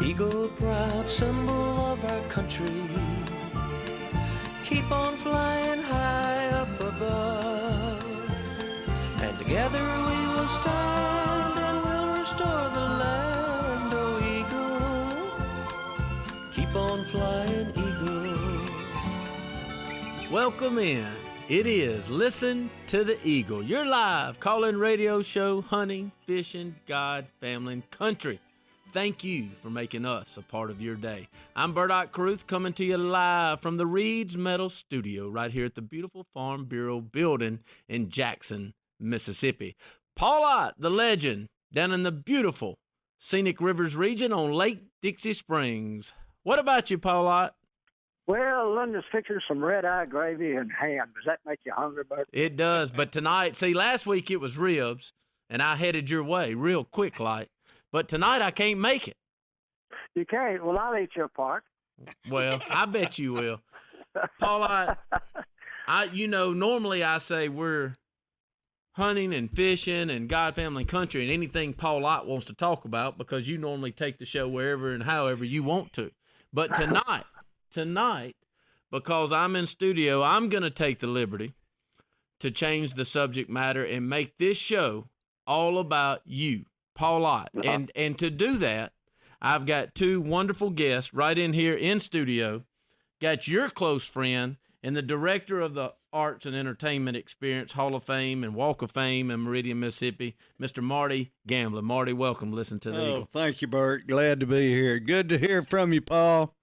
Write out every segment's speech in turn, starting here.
Eagle, proud symbol of our country, keep on flying high up above, and together we will stand and we'll restore the land. Oh, eagle, keep on flying, eagle. Welcome in. It is Listen to the Eagle, your live call-in radio show, hunting, fishing, God, family, and country. Thank you for making us a part of your day. I'm Bert Ott Carruth, coming to you live from the Reed's Metal Studio right here at the beautiful Farm Bureau building in Jackson, Mississippi. Paul Ott, the legend, down in the beautiful Scenic Rivers region on Lake Dixie Springs. What about you, Paul Ott? Well, Linda's fixing some red-eye gravy and ham. Does that make you hungry, Bert? It does, but tonight, see, last week it was ribs, and I headed your way real quick like. But tonight I can't make it. You can't? Well, I'll eat your part. Well, I bet you will. Paul, normally I say we're hunting and fishing and God, family, and country and anything Paul Ott wants to talk about because you normally take the show wherever and however you want to. But tonight, because I'm in studio, I'm going to take the liberty to change the subject matter and make this show all about you, Paul Ott. And to do that, I've got two wonderful guests right in here in studio. Got your close friend and the director of the Arts and Entertainment Experience Hall of Fame and Walk of Fame in Meridian, Mississippi, Mr. Marty Gamblin. Marty, welcome. Listen to the Eagle. Thank you, Bert. Glad to be here. Good to hear from you, Paul.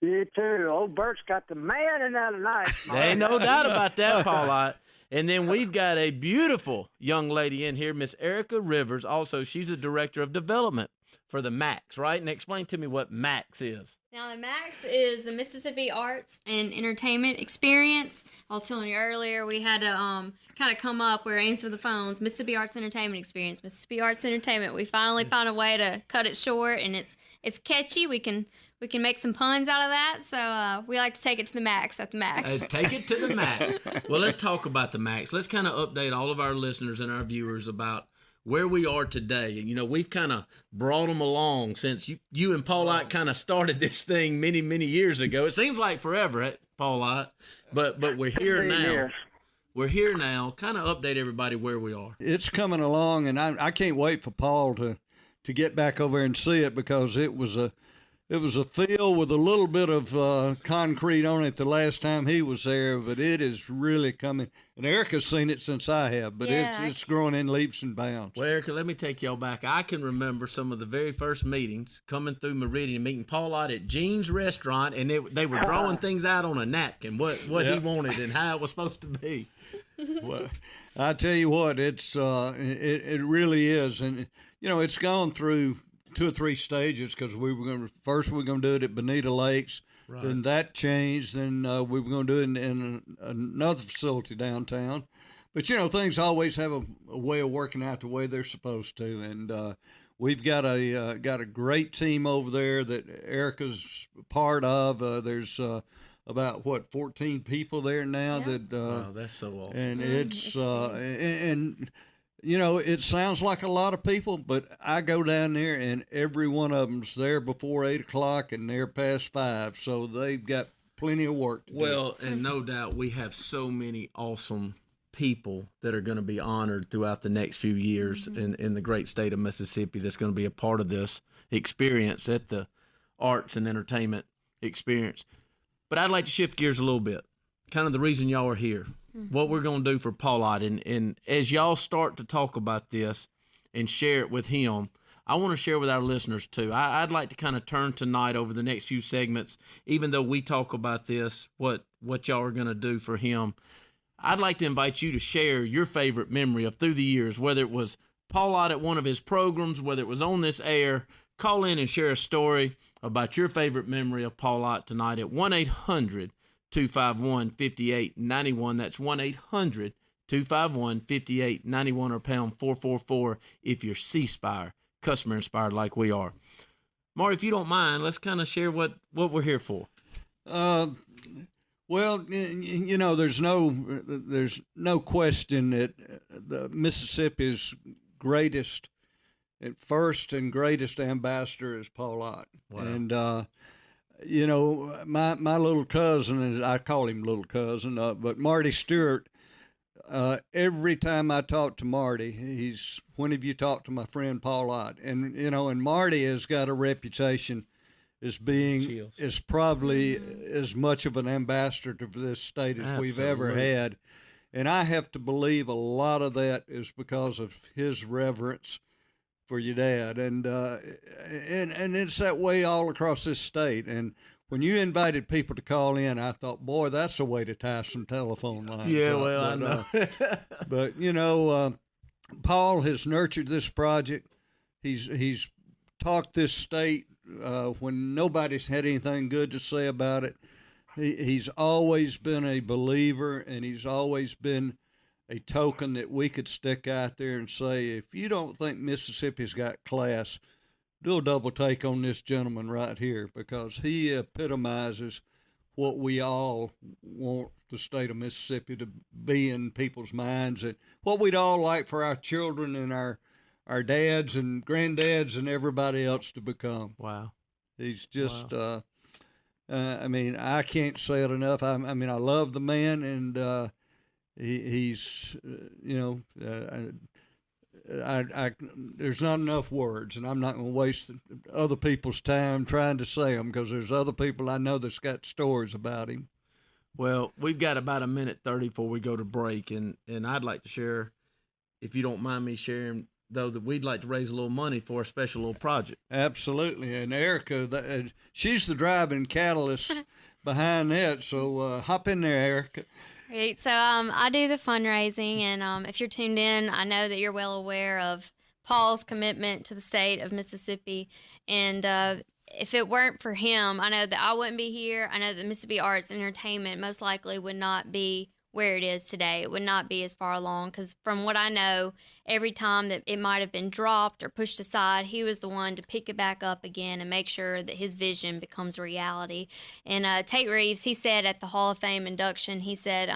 You too. Old Bert's got the man in there tonight. There ain't no doubt about that, Paul Ott. And then we've got a beautiful young lady in here, Miss Erica Rivers. Also, she's the director of development for the MAX, right? And explain to me what MAX is. Now, the MAX is the Mississippi Arts and Entertainment Experience. I was telling you earlier, we had to kind of come up. We were answering the phones. Mississippi Arts Entertainment Experience. Mississippi Arts Entertainment. We finally found a way to cut it short, and it's catchy. We can make some puns out of that, so we like to take it to the max at the max. Take it to the max. Well, let's talk about the max. Let's kind of update all of our listeners and our viewers about where we are today. You know, we've kind of brought them along since you and Paul Ott kind of started this thing many, many years ago. It seems like forever, Paul Ott, but we're here now. Years. We're here now. Kind of update everybody where we are. It's coming along, and I can't wait for Paul to get back over and see it because it was a field with a little bit of concrete on it the last time he was there, but it is really coming. And Erica's seen it since I have, but it's growing in leaps and bounds. Well, Erica, let me take y'all back. I can remember some of the very first meetings coming through Meridian, meeting Paul Ott at Gene's restaurant, and they were drawing things out on a napkin, what he wanted and how it was supposed to be. Well, I tell you what, it's it really is, and it's gone through 2 or 3 stages because we were going to do it at Bonita Lakes, right. Then that changed, then we were going to do it in another facility downtown. But things always have a way of working out the way they're supposed to, and we've got a great team over there that Erica's part of. There's about 14 people there now. Yeah. Wow, that's so awesome. And it's it sounds like a lot of people, but I go down there and every one of them's there before 8 o'clock and they're past 5, so they've got plenty of work to do. Well, and no doubt we have so many awesome people that are going to be honored throughout the next few years in the great state of Mississippi that's going to be a part of this experience at the Arts and Entertainment Experience. But I'd like to shift gears a little bit, kind of the reason y'all are here. What we're going to do for Paul Ott. And as y'all start to talk about this and share it with him, I want to share with our listeners too. I'd like to kind of turn tonight over the next few segments, even though we talk about this, what y'all are going to do for him. I'd like to invite you to share your favorite memory of through the years, whether it was Paul Ott at one of his programs, whether it was on this air. Call in and share a story about your favorite memory of Paul Ott tonight at 1-800-251-5891. That's 1-800-251-5891 or pound 444 if you're C-Spire, customer inspired like we are. Marty, if you don't mind, let's kind of share what we're here for. Well, there's no question that the Mississippi's greatest and first and greatest ambassador is Paul Ott. Wow. And you know, my little cousin, and I call him little cousin, but Marty Stewart. Every time I talk to Marty, he's, when have you talked to my friend Paul Ott? And you know, and Marty has got a reputation as being is probably as much of an ambassador to this state as we've ever had. And I have to believe a lot of that is because of his reverence for your dad, and it's that way all across this state. And when you invited people to call in, I thought, boy, that's a way to tie some telephone lines. Yeah, up. well, I know. But you know, Paul has nurtured this project. He's talked this state when nobody's had anything good to say about it. He's always been a believer, and he's always been a token that we could stick out there and say, if you don't think Mississippi's got class, do a double take on this gentleman right here, because he epitomizes what we all want the state of Mississippi to be in people's minds, and what we'd all like for our children and our dads and granddads and everybody else to become. Wow. He's just, I mean, I can't say it enough. I mean, I love the man, and he's, you know, there's not enough words, and I'm not going to waste other people's time trying to say them, because there's other people I know that's got stories about him. Well, we've got about 1:30 before we go to break, and I'd like to share, if you don't mind me sharing, though, that we'd like to raise a little money for a special little project. Absolutely, and Erica, she's the driving catalyst behind that, so hop in there, Erica. Great. So I do the fundraising, and if you're tuned in, I know that you're well aware of Paul's commitment to the state of Mississippi. And if it weren't for him, I know that I wouldn't be here. I know that Mississippi Arts and Entertainment most likely would not be where it is today. It would not be as far along, because from what I know, every time that it might have been dropped or pushed aside, he was the one to pick it back up again and make sure that his vision becomes a reality. And Tate Reeves, he said at the Hall of Fame induction, he said,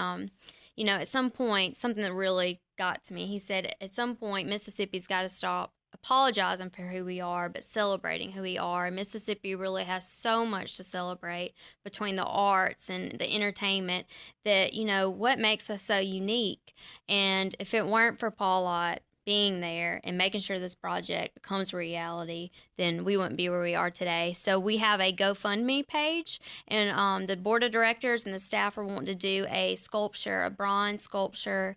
you know, at some point, something that really got to me, he said, at some point, Mississippi's got to stop apologizing for who we are, but celebrating who we are. Mississippi really has so much to celebrate between the arts and the entertainment, that, you know, what makes us so unique. And if it weren't for Paul Ott being there and making sure this project becomes a reality, then we wouldn't be where we are today. So we have a GoFundMe page, and the board of directors and the staff are wanting to do a sculpture, a bronze sculpture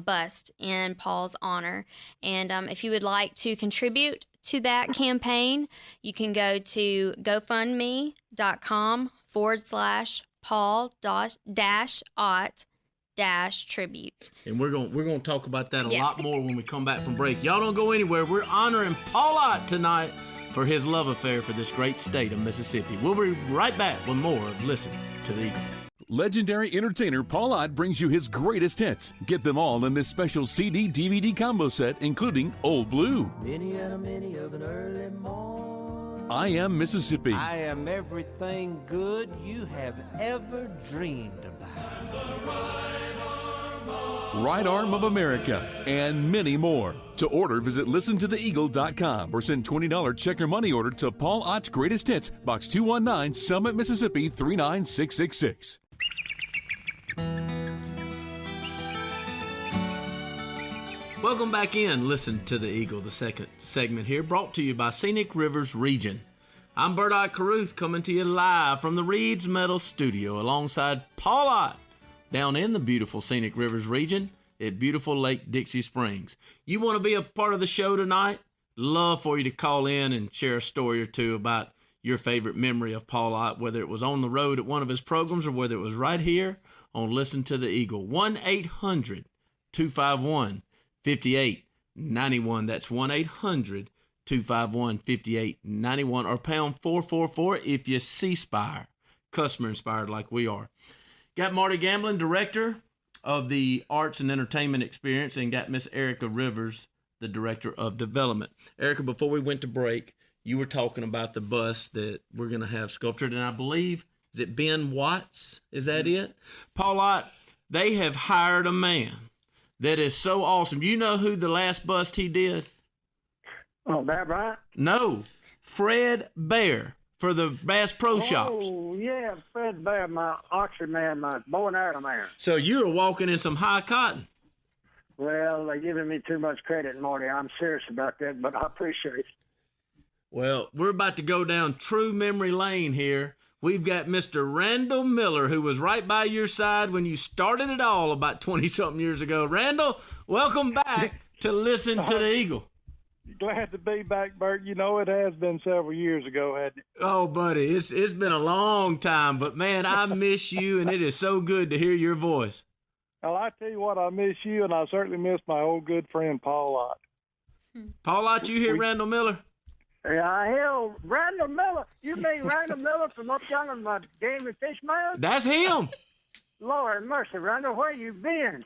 bust in Paul's honor. And if you would like to contribute to that campaign, you can go to gofundme.com/Paul-Ott-tribute. And we're going to talk about that a lot more when we come back from break. Y'all don't go anywhere. We're honoring Paul Ott tonight for his love affair for this great state of Mississippi. We'll be right back with more of Listen to the Eagle. Legendary entertainer Paul Ott brings you his greatest hits. Get them all in this special CD-DVD combo set, including Old Blue, Many and a many of an early morn. I Am Mississippi, I am everything good you have ever dreamed about. Right Arm of America, and many more. To order, visit listentotheeagle.com or send $20 check or money order to Paul Ott's Greatest Hits, Box 219, Summit, Mississippi 39666. Welcome back in. Listen to the Eagle, the second segment here, brought to you by Scenic Rivers Region. I'm Bert Ott Carruth, coming to you live from the Reed's Metal Studio alongside Paul Ott down in the beautiful Scenic Rivers Region at beautiful Lake Dixie Springs. You want to be a part of the show tonight? Love for you to call in and share a story or two about your favorite memory of Paul Ott, whether it was on the road at one of his programs or whether it was right here on Listen to the Eagle. 1-800-251-5891. That's 1-800-251-5891 or pound 444 if you C-Spire, customer inspired like we are. Got Marty Gamblin, director of the Arts and Entertainment Experience, and got Miss Erica Rivers, the director of development. Erica, before we went to break, you were talking about the bus that we're going to have sculptured, and I believe, is it Ben Watts? Is that it? Paul Ott, they have hired a man that is so awesome. You know who the last bust he did? Oh, that right? No, Fred Bear for the Bass Pro Shops. Oh, yeah, Fred Bear, my auction man, my bow and arrow man. So you were walking in some high cotton. Well, they're giving me too much credit, Marty. I'm serious about that, but I appreciate it. Well, we're about to go down true memory lane here. We've got Mr. Randall Miller, who was right by your side when you started it all about 20-something years ago. Randall, welcome back to Listen to the Eagle. Glad to be back, Bert. You know, it has been several years ago, hasn't it? Oh, buddy, it's been a long time, but, man, I miss you, and it is so good to hear your voice. Well, I tell you what, I miss you, and I certainly miss my old good friend, Paul Ott. Paul Ott, you hear Randall Miller? Yeah, hell, Randall Miller. You mean Randall Miller from up yonder in my game and fish man? That's him. Lord mercy, Randall, where you been?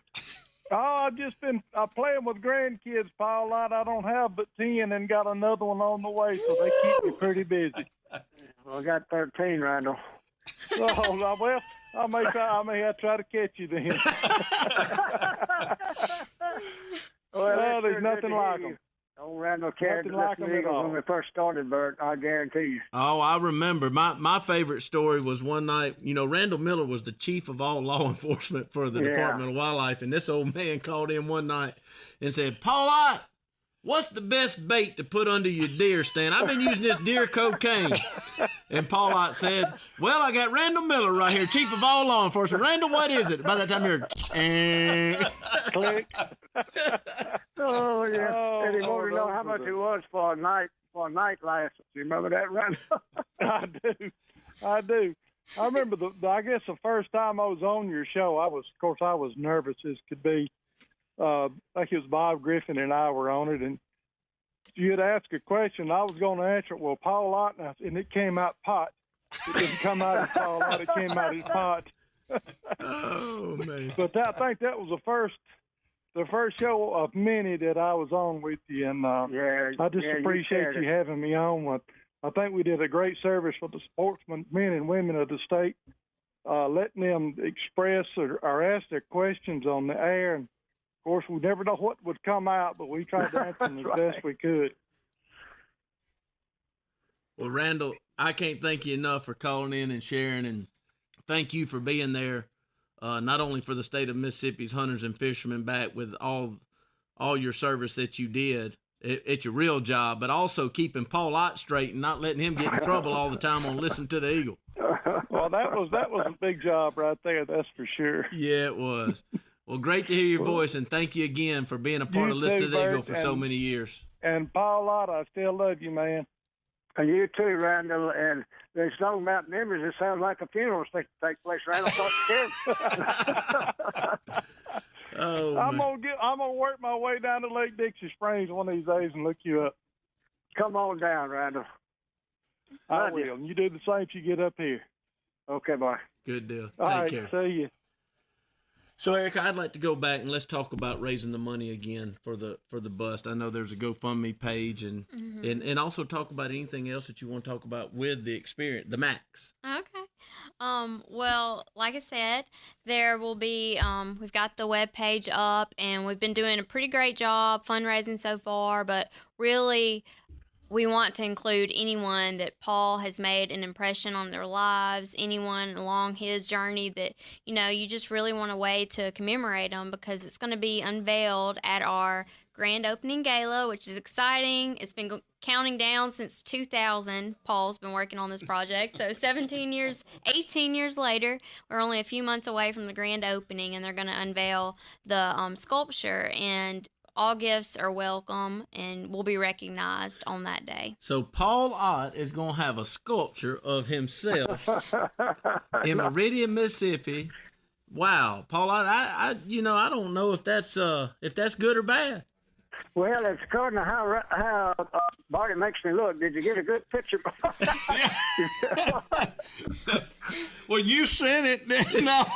Oh, I've just been playing with grandkids, Paul Ott. I don't have but 10 and got another one on the way, so they keep me pretty busy. Well, I got 13, Randall. Oh, well, I may have to try to catch you then. Well, there's nothing like them. Old Randall carried the like them at all. when we first started, Bert. I guarantee you. Oh, I remember. My favorite story was one night, you know, Randall Miller was the chief of all law enforcement for the Department of Wildlife, and this old man called in one night and said, Paul Ott, what's the best bait to put under your deer stand? I've been using this deer cocaine. And Paul Ott said, well, I got Randall Miller right here, chief of all law enforcement. Randall, what is it? By that time you're Click. Oh, yeah. And he wanted to know how much it was for a night license. You remember that, Randall? I do. I remember I guess the first time I was on your show, I was nervous as could be. I think it was Bob Griffin and I were on it, and you had asked a question. I was going to answer it. Well, Paul Ott, and it came out pot. It didn't come out as Paul Ott. It came out as pot. oh, man. But I think that was the first show of many that I was on with you, and I just appreciate you having me on. I think we did a great service for the sportsmen, men and women of the state, letting them express or ask their questions on the air. And of course, we never know what would come out, but we tried to answer them as best we could. Well, Randall, I can't thank you enough for calling in and sharing, and thank you for being there, not only for the state of Mississippi's hunters and fishermen back with all your service that you did at your real job, but also keeping Paul Ott straight and not letting him get in trouble all the time on Listen to the Eagle. Well, that was a big job right there, that's for sure. Yeah, it was. Well, great to hear your voice, and thank you again for being a part of Listen to the Eagle for so many years. And Paul Ott, I still love you, man. And you too, Randall. And there's no about memories. It sounds like a funeral take place. Randall, oh, I'm gonna work my way down to Lake Dixie Springs one of these days and look you up. Come on down, Randall. I will. And you do the same if you get up here. Okay, bye. Good deal. All right, care. See you. So, Eric, I'd like to go back and let's talk about raising the money again for the bust. I know there's a GoFundMe page, and also talk about anything else that you want to talk about with the experience, the Max. Okay. Well, like I said, there will be, we've got the web page up, and we've been doing a pretty great job fundraising so far, but really we want to include anyone that Paul has made an impression on their lives, anyone along his journey that, you know, you just really want a way to commemorate them, because it's going to be unveiled at our grand opening gala, which is exciting. It's been counting down since 2000. Paul's been working on this project. So 18 years later, we're only a few months away from the grand opening, and they're going to unveil the sculpture, and all gifts are welcome and will be recognized on that day. So Paul Ott is going to have a sculpture of himself in Meridian, Mississippi. Wow, Paul Ott, I don't know if that's good or bad. Well, it's according to how Marty makes me look. Did you get a good picture? Well, you sent it. No.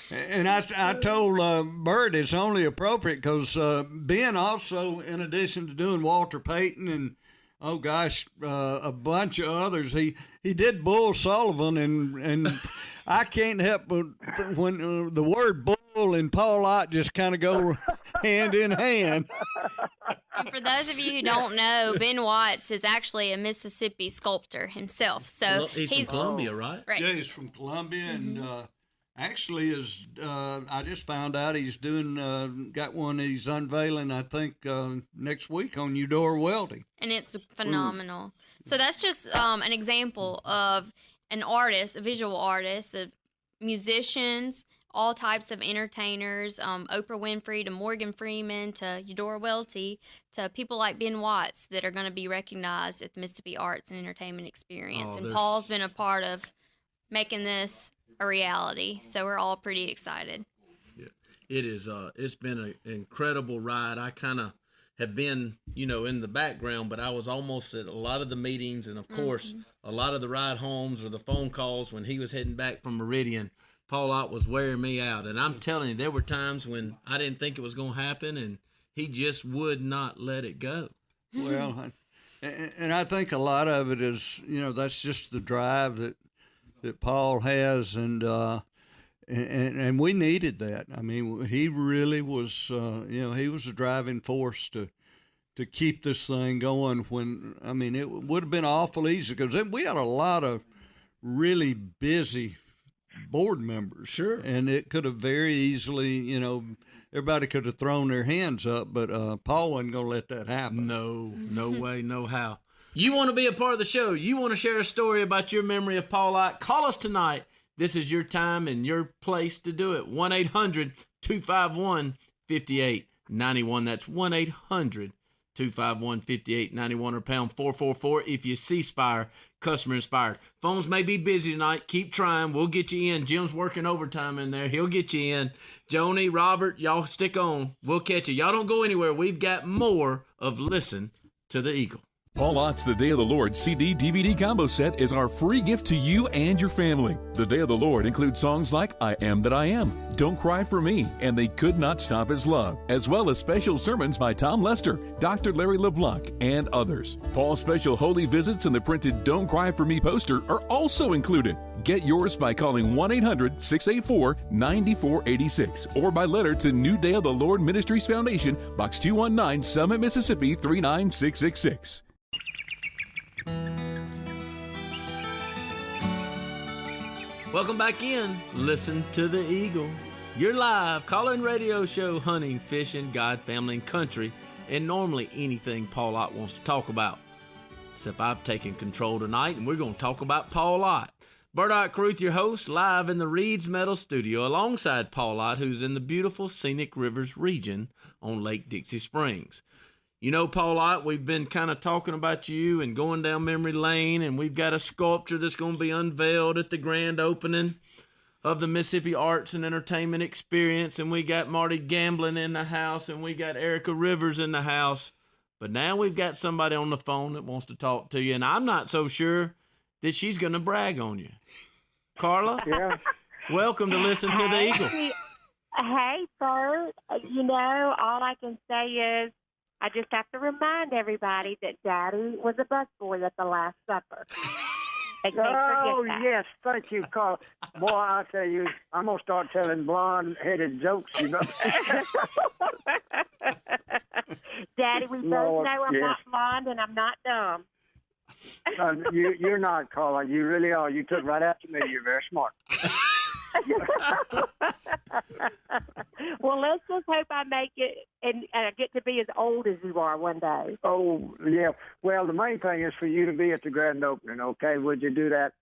And I told Bert it's only appropriate because Ben also, in addition to doing Walter Payton and a bunch of others, he did Bull Sullivan, and I can't help but when the word bull and Paul Ott just kind of go hand in hand. And for those of you who don't know, Ben Watts is actually a Mississippi sculptor himself. So he's from Columbia, right? Right. Yeah, he's from Columbia, and actually I just found out he's doing got one he's unveiling, I think, next week on Eudora Welding. And it's phenomenal. So that's just an example of an artist, a visual artist, of musicians, all types of entertainers, Oprah Winfrey to Morgan Freeman to Eudora Welty to people like Ben Watts that are going to be recognized at the Mississippi Arts and Entertainment Experience. And Paul's been a part of making this a reality, so we're all pretty excited. Yeah, it is. It's been an incredible ride. I kind of have been, in the background, but I was almost at a lot of the meetings, and of course, a lot of the ride homes or the phone calls when he was heading back from Meridian. Paul Ott was wearing me out, and I'm telling you, there were times when I didn't think it was going to happen, and he just would not let it go. Well, and I think a lot of it is, that's just the drive that Paul has, and we needed that. I mean, he really was, he was a driving force to keep this thing going. When it would have been awful easy because we had a lot of really busy board members. Sure. And it could have very easily, everybody could have thrown their hands up, but Paul wasn't going to let that happen. No way, no how. You want to be a part of the show? You want to share a story about your memory of Paul Ott? Call us tonight. This is your time and your place to do it. 1-800-251-5891. That's 1-800-251-5891 or pound 444 if you see Spire, customer inspired. Phones may be busy tonight. Keep trying. We'll get you in. Jim's working overtime in there. He'll get you in. Joni, Robert, y'all stick on. We'll catch you. Y'all don't go anywhere. We've got more of Listen to the Eagle. Paul Ott's The Day of the Lord CD-DVD combo set is our free gift to you and your family. The Day of the Lord includes songs like I Am That I Am, Don't Cry for Me, and They Could Not Stop His Love, as well as special sermons by Tom Lester, Dr. Larry LeBlanc, and others. Paul's special holy visits and the printed Don't Cry for Me poster are also included. Get yours by calling 1-800-684-9486 or by letter to New Day of the Lord Ministries Foundation, Box 219, Summit, Mississippi 39666. Welcome back in. Listen to the Eagle. Your live call-in radio show, hunting, fishing, God, family, and country, and normally anything Paul Ott wants to talk about. Except I've taken control tonight, and we're going to talk about Paul Ott. Bert Ott Carruth, your host, live in the Reed's Metal Studio alongside Paul Ott, who's in the beautiful Scenic Rivers region on Lake Dixie Springs. You know, Paul Ott, we've been kind of talking about you and going down memory lane, and we've got a sculpture that's going to be unveiled at the grand opening of the Mississippi Arts and Entertainment Experience, and we got Marty Gamblin in the house, and we got Erica Rivers in the house. But now we've got somebody on the phone that wants to talk to you, and I'm not so sure that she's going to brag on you. Carla? Yeah. Welcome to Listen to the Eagle. Hey, Bert. All I can say is I just have to remind everybody that Daddy was a busboy at the Last Supper. They can't forget that. Yes. Thank you, Carl. Boy, I tell you, I'm going to start telling blonde-headed jokes, Daddy, we both know I'm not blonde and I'm not dumb. You're not, Carla. You really are. You took right after me. You're very smart. Well, let's just hope I make it and get to be as old as you are one day. Oh, yeah. Well, the main thing is for you to be at the grand opening, okay? Would you do that?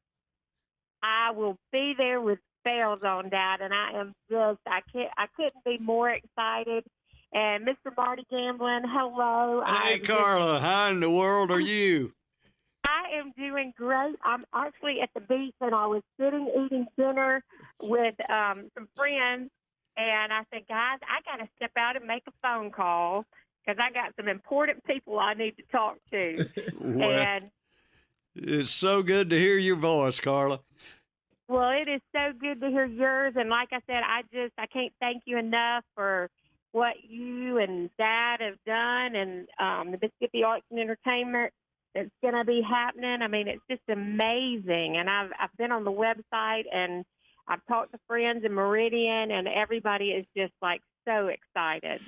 I will be there with bells on, Dad, and I couldn't be more excited. And Mr. Marty Gamblin, hello. Hey, Carla, how in the world are you? I am doing great. I'm actually at the beach, and I was sitting eating dinner with some friends, and I said, guys, I got to step out and make a phone call because I got some important people I need to talk to. Well, and it's so good to hear your voice, Carla. Well, it is so good to hear yours, and like I said, I can't thank you enough for what you and Dad have done, and the Mississippi Arts and Entertainment. It's going to be happening. I mean, it's just amazing. And I've been on the website, and I've talked to friends in Meridian, and everybody is just like so excited.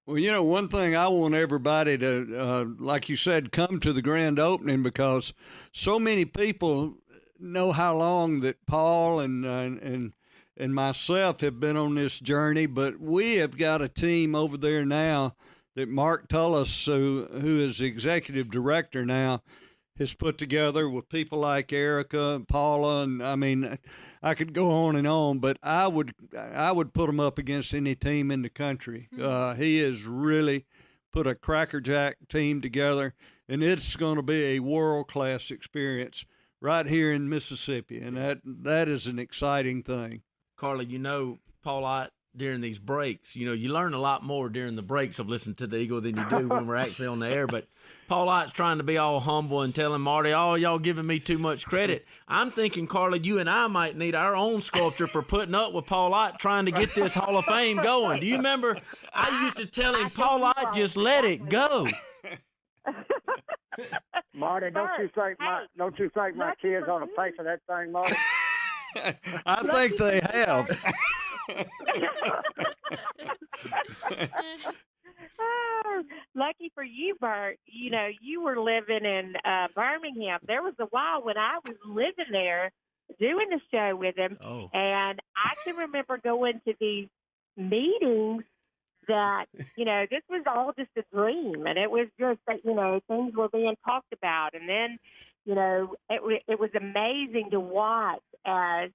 Well, one thing I want everybody to, like you said, come to the grand opening, because so many people know how long that Paul and myself have been on this journey, but we have got a team over there now that Mark Tullis, who is the executive director now, has put together with people like Erica and Paula, and I mean, I could go on, but I would put him up against any team in the country. He has really put a crackerjack team together, and it's going to be a world-class experience right here in Mississippi, and that is an exciting thing. Carla, Paul Ott, during these breaks, you learn a lot more during the breaks of listening to the Eagle than you do when we're actually on the air. But Paul Ott's trying to be all humble and telling Marty, "Oh, y'all giving me too much credit." I'm thinking, Carla, you and I might need our own sculpture for putting up with Paul Ott trying to get this Hall of Fame going. Do you remember? I used to tell him, Paul Ott, just let it go. Marty, don't you think my kids on the face of that thing, Marty? I think they have. Lucky for you, Bert, you were living in Birmingham. There was a while when I was living there doing the show with him, and I can remember going to these meetings that, this was all just a dream, and it was just that, things were being talked about, and then, it was amazing to watch as,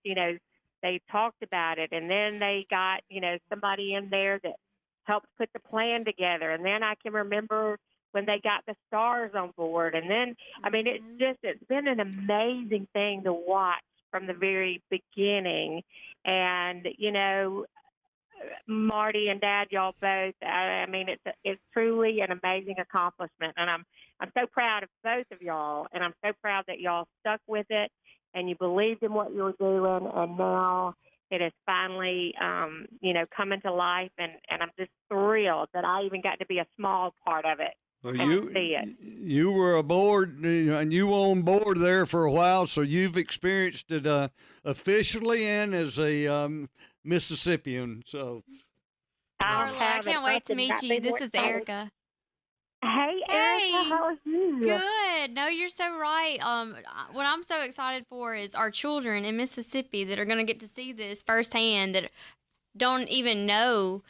they talked about it, and then they got, somebody in there that helped put the plan together. And then I can remember when they got the stars on board. And then, it's been an amazing thing to watch from the very beginning. And, Marty and Dad, y'all both, it's truly an amazing accomplishment. And I'm so proud of both of y'all. And I'm so proud that y'all stuck with it and you believed in what you were doing. And now it is finally, coming to life. And I'm just thrilled that I even got to be a small part of it. Well, you were aboard, and you were on board there for a while, so you've experienced it officially and as a Mississippian. So, Carla, I can't wait to meet you. This is Erica. Hey, Erica, how are you? Good. No, you're so right. What I'm so excited for is our children in Mississippi that are going to get to see this firsthand, that don't even know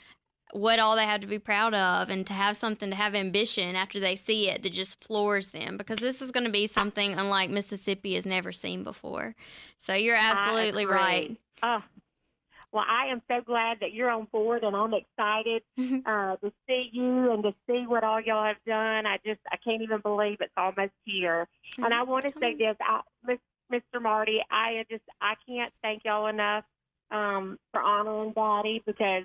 what all they have to be proud of, and to have something, to have ambition after they see it that just floors them, because this is going to be something unlike Mississippi has never seen before. So you're absolutely right. Oh, well, I am so glad that you're on board, and I'm excited to see you and to see what all y'all have done. I can't even believe it's almost here. And I want to say this, Mr. Marty, I can't thank y'all enough for honoring Daddy, because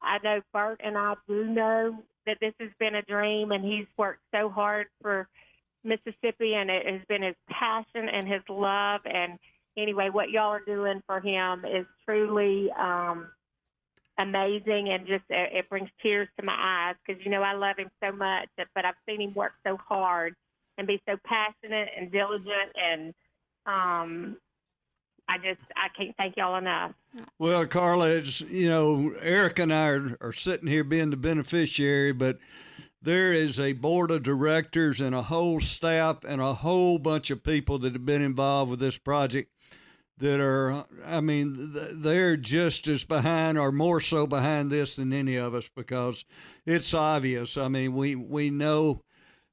I know Bert and I do know that this has been a dream, and he's worked so hard for Mississippi, and it has been his passion and his love. And anyway, what y'all are doing for him is truly amazing, and just it brings tears to my eyes, because, I love him so much, but I've seen him work so hard and be so passionate and diligent, and I can't thank y'all enough. Well, Carla, it's, Eric and I are sitting here being the beneficiary, but there is a board of directors and a whole staff and a whole bunch of people that have been involved with this project that are, they're just as behind, or more so behind this than any of us, because it's obvious. We know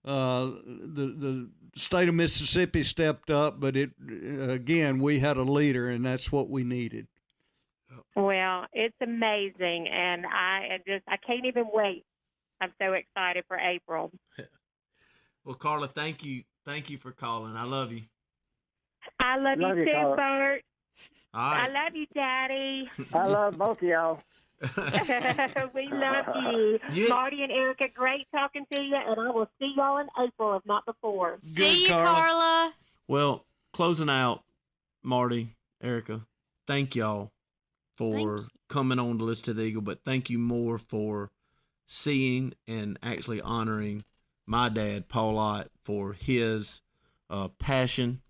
the state of Mississippi stepped up, but again, we had a leader, and that's what we needed. Well, it's amazing, and I can't even wait. I'm so excited for April. Well, Carla, thank you for calling. I love you. I love you too, Carla. Bert. All right. I love you, Daddy. I love both of y'all. We love you. Marty and Erica, great talking to you, and I will see y'all in April, if not before. See you, Carla. Well, closing out, Marty, Erica, thank y'all for coming on to Listen to the Eagle, but thank you more for seeing and actually honoring my dad, Paul Ott, for his passion,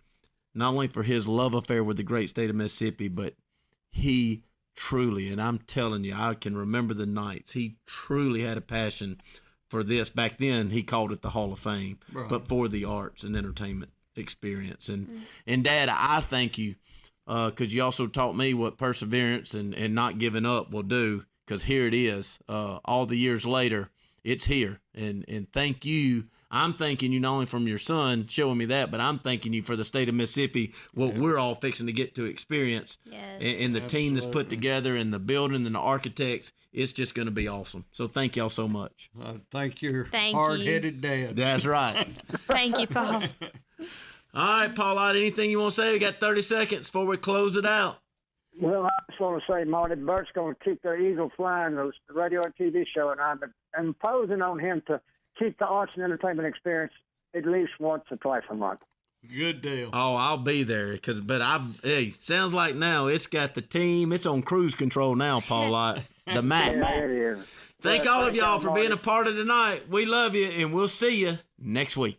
not only for his love affair with the great state of Mississippi, but he truly, and I'm telling you, I can remember the nights, he truly had a passion for this. Back then, he called it the Hall of Fame, but for the arts and entertainment experience. And Dad, I thank you, because you also taught me what perseverance and not giving up will do, because here it is, all the years later, it's here. And thank you. I'm thanking you not only from your son showing me that, but I'm thanking you for the state of Mississippi, what we're all fixing to get to experience. Yes. And the team that's put together and the building and the architects, it's just going to be awesome. So thank y'all so much. Thank you, Thank hard-headed dad. That's right. Thank you, Paul. All right, Paul Ott, anything you want to say? We got 30 seconds before we close it out. Well, I just want to say, Marty, Bert's going to keep their eagle flying, those radio and TV show, and I'm imposing on him to keep the arts and entertainment experience at least once or twice a month. Good deal. Oh, I'll be there, hey, sounds like now it's got the team. It's on cruise control now, Paul Ott. The Max. Yeah, it is. Thank all of y'all for being a part of tonight. We love you, and we'll see you next week.